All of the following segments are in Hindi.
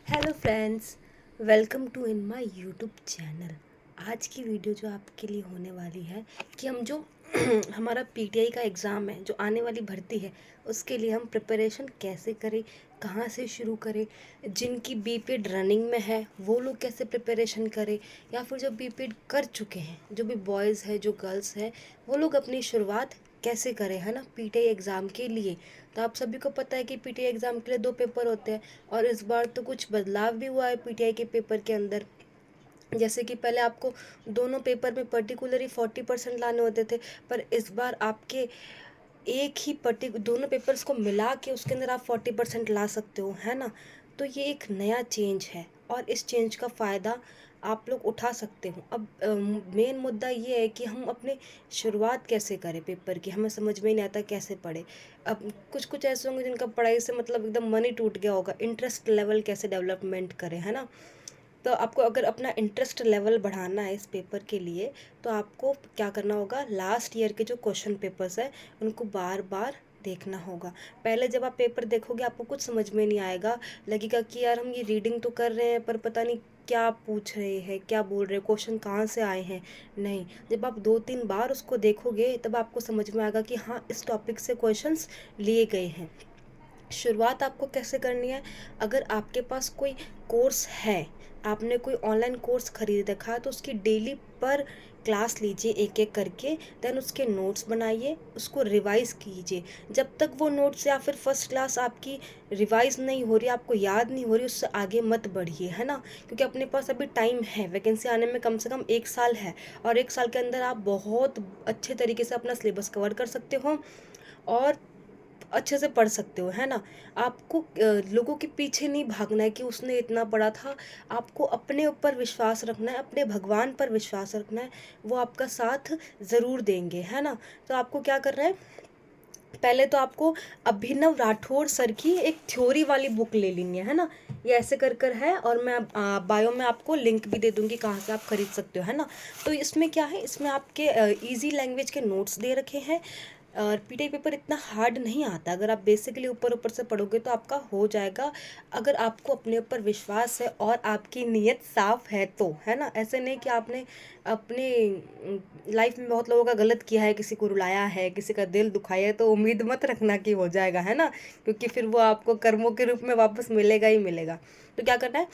Hello friends, welcome to in my YouTube channel. आज की वीडियो जो आपके लिए होने वाली है कि हम जो हमारा पीटीआई का एग्ज़ाम है, जो आने वाली भर्ती है, उसके लिए हम प्रिपरेशन कैसे करें, कहाँ से शुरू करें। जिनकी बीपीएड रनिंग में है वो लोग कैसे प्रिपरेशन करें, या फिर जो बीपीएड कर चुके हैं, जो भी बॉयज़ है जो गर्ल्स है, वो लोग अपनी शुरुआत कैसे करें, है ना, पीटीआई एग्ज़ाम के लिए। तो आप सभी को पता है कि पीटीआई एग्ज़ाम के लिए 2 पेपर होते हैं, और इस बार तो कुछ बदलाव भी हुआ है पीटीआई के पेपर के अंदर। जैसे कि पहले आपको दोनों पेपर में पर्टिकुलरली 40% लाने होते थे, पर इस बार आपके एक ही दोनों पेपर्स को मिला के उसके अंदर आप 40% ला सकते हो, है ना। तो ये एक नया चेंज है, और इस चेंज का फ़ायदा आप लोग उठा सकते हो। अब मेन मुद्दा ये है कि हम अपने शुरुआत कैसे करें पेपर की, हमें समझ में ही नहीं आता कैसे पढ़े। अब कुछ कुछ ऐसे होंगे जिनका पढ़ाई से मतलब एकदम मन ही टूट गया होगा, इंटरेस्ट लेवल कैसे डेवलपमेंट करें, है ना। तो आपको अगर अपना इंटरेस्ट लेवल बढ़ाना है इस पेपर के लिए, तो आपको क्या करना होगा, लास्ट ईयर के जो क्वेश्चन पेपर्स है उनको बार बार देखना होगा। पहले जब आप पेपर देखोगे आपको कुछ समझ में नहीं आएगा, लगेगा कि यार हम ये रीडिंग तो कर रहे हैं पर पता नहीं क्या पूछ रहे हैं, क्या बोल रहे हैं, क्वेश्चन कहाँ से आए हैं। नहीं, जब आप 2-3 बार उसको देखोगे तब आपको समझ में आएगा कि हाँ, इस टॉपिक से क्वेश्चंस लिए गए हैं। शुरुआत आपको कैसे करनी है, अगर आपके पास कोई कोर्स है, आपने कोई ऑनलाइन कोर्स खरीद रखा है, तो उसकी डेली पर क्लास लीजिए एक एक करके। देन उसके नोट्स बनाइए, उसको रिवाइज़ कीजिए। जब तक वो नोट्स या फिर फर्स्ट क्लास आपकी रिवाइज़ नहीं हो रही, आपको याद नहीं हो रही, उससे आगे मत बढ़िए, है ना। क्योंकि अपने पास अभी टाइम है, वैकेंसी आने में कम से कम 1 साल है, और 1 साल के अंदर आप बहुत अच्छे तरीके से अपना सिलेबस कवर कर सकते हो और अच्छे से पढ़ सकते हो, है ना। आपको लोगों के पीछे नहीं भागना है कि उसने इतना पढ़ा था। आपको अपने ऊपर विश्वास रखना है, अपने भगवान पर विश्वास रखना है, वो आपका साथ ज़रूर देंगे, है ना। तो आपको क्या करना है, पहले तो आपको अभिनव राठौड़ सर की एक थ्योरी वाली बुक ले लेनी है ना। ये ऐसे कर कर है, और मैं बायो में आपको लिंक भी दे दूंगी कहाँ से आप खरीद सकते हो, है ना। तो इसमें क्या है, इसमें आपके इजी लैंग्वेज के नोट्स दे रखे हैं। और पीटीआई पेपर इतना हार्ड नहीं आता, अगर आप बेसिकली ऊपर ऊपर से पढ़ोगे तो आपका हो जाएगा, अगर आपको अपने ऊपर विश्वास है और आपकी नीयत साफ है तो, है ना। ऐसे नहीं कि आपने अपने लाइफ में बहुत लोगों का गलत किया है, किसी को रुलाया है, किसी का दिल दुखाया है, तो उम्मीद मत रखना कि हो जाएगा, है ना। क्योंकि फिर वो आपको कर्मों के रूप में वापस मिलेगा ही मिलेगा। तो क्या करना है,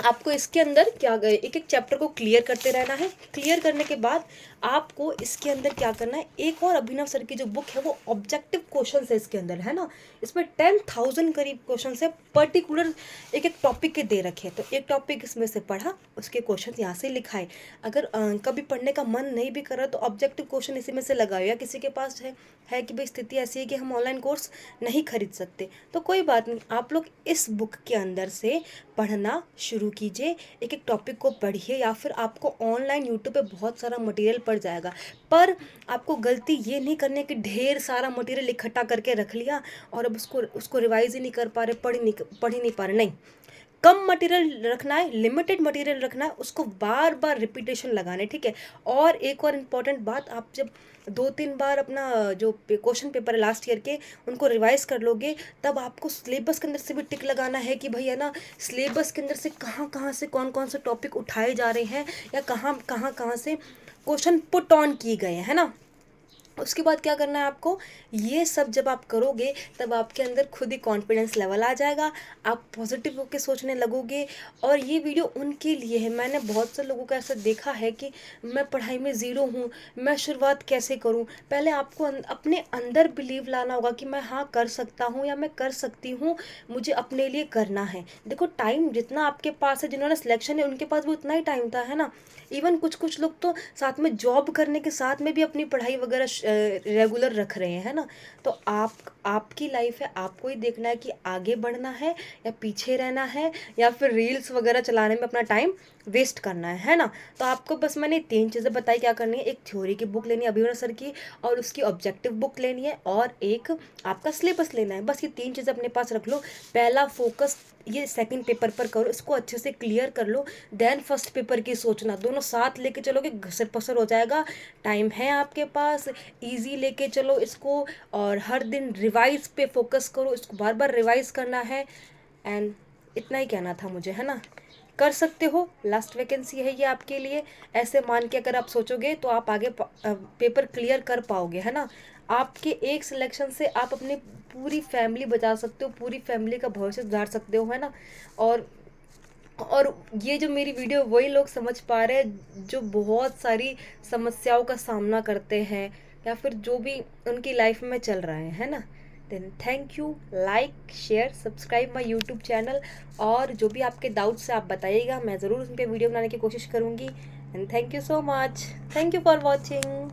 आपको इसके अंदर क्या एक एक चैप्टर को क्लियर करते रहना है। क्लियर करने के बाद आपको इसके अंदर क्या करना है, एक और अभिनव सर की जो बुक है वो ऑब्जेक्टिव क्वेश्चन है इसके अंदर, है ना। इसमें 10,000 करीब क्वेश्चन है, पर्टिकुलर एक एक टॉपिक के दे रखे हैं। तो एक टॉपिक इसमें से पढ़ा, उसके क्वेश्चन यहाँ से लिखाए। अगर कभी पढ़ने का मन नहीं भी कर रहा तो ऑब्जेक्टिव क्वेश्चन इसी में से लगाओ, या किसी के पास है कि भाई स्थिति ऐसी है कि हम ऑनलाइन कोर्स नहीं खरीद सकते, तो कोई बात नहीं, आप लोग इस बुक के अंदर से पढ़ना शुरू कीजिए। एक एक टॉपिक को पढ़िए, या फिर आपको ऑनलाइन यूट्यूब पे बहुत सारा मटेरियल पड़ जाएगा। पर आपको गलती ये नहीं करनी है कि ढेर सारा मटेरियल इकट्ठा करके रख लिया और अब उसको उसको रिवाइज ही नहीं कर पा रहे, पढ़ ही नहीं पा रहे। नहीं, कम मटेरियल रखना है, लिमिटेड मटेरियल रखना है, उसको बार बार रिपीटेशन लगाने, ठीक है। और एक और इम्पॉर्टेंट बात, आप जब 2-3 बार अपना जो क्वेश्चन पेपर है लास्ट ईयर के उनको रिवाइज कर लोगे, तब आपको सिलेबस के अंदर से भी टिक लगाना है कि भैया ना, सिलेबस के अंदर से कहाँ कहाँ से कौन कौन से टॉपिक उठाए जा रहे हैं, या कहाँ कहाँ कहाँ से क्वेश्चन पुट ऑन किए गए हैं, है ना। उसके बाद क्या करना है आपको, ये सब जब आप करोगे तब आपके अंदर खुद ही कॉन्फिडेंस लेवल आ जाएगा, आप पॉजिटिव होकर सोचने लगोगे। और ये वीडियो उनके लिए है, मैंने बहुत से लोगों का ऐसा देखा है कि मैं पढ़ाई में ज़ीरो हूँ, मैं शुरुआत कैसे करूँ। पहले आपको अपने अंदर बिलीव लाना होगा कि मैं हाँ कर सकता हूँ या मैं कर सकती हूँ, मुझे अपने लिए करना है। देखो, टाइम जितना आपके पास है, जिन्होंने सिलेक्शन है उनके पास भी उतना ही टाइम था, है ना। इवन कुछ कुछ लोग तो साथ में जॉब करने के साथ में भी अपनी पढ़ाई वगैरह रेगुलर रख रहे हैं, है ना। तो आपकी लाइफ है, आपको ही देखना है कि आगे बढ़ना है या पीछे रहना है, या फिर रील्स वगैरह चलाने में अपना टाइम वेस्ट करना है ना। तो आपको बस मैंने 3 चीज़ें बताई क्या करनी है, एक थ्योरी की बुक लेनी है अभिनव सर की, और उसकी ऑब्जेक्टिव बुक लेनी है, और एक आपका सिलेबस लेना है। बस ये 3 चीज़ें अपने पास रख लो। पहला फोकस ये सेकंड पेपर पर करो, इसको अच्छे से क्लियर कर लो। देन फर्स्ट पेपर की सोचना, दोनों साथ लेके चलोगे घसर पसर हो जाएगा। टाइम है आपके पास, इजी लेके चलो इसको, और हर दिन रिवाइज पे फोकस करो, इसको बार बार रिवाइज करना है। एंड इतना ही कहना था मुझे, है ना। कर सकते हो, लास्ट वैकेंसी है ये आपके लिए। ऐसे मान के अगर आप सोचोगे तो आप आगे पेपर क्लियर कर पाओगे, है ना। आपके एक सिलेक्शन से आप अपनी पूरी फैमिली बचा सकते हो, पूरी फैमिली का भविष्य सुधार सकते हो, है ना। और और ये जो मेरी वीडियो वही लोग समझ पा रहे हैं जो बहुत सारी समस्याओं का सामना करते हैं, या फिर जो भी उनकी लाइफ में चल रहा है ना। Then thank you, like share subscribe my YouTube channel. और जो भी आपके डाउट्स है आप बताइएगा, मैं ज़रूर उन पर वीडियो बनाने की कोशिश करूँगी। And thank you so much, thank you for watching.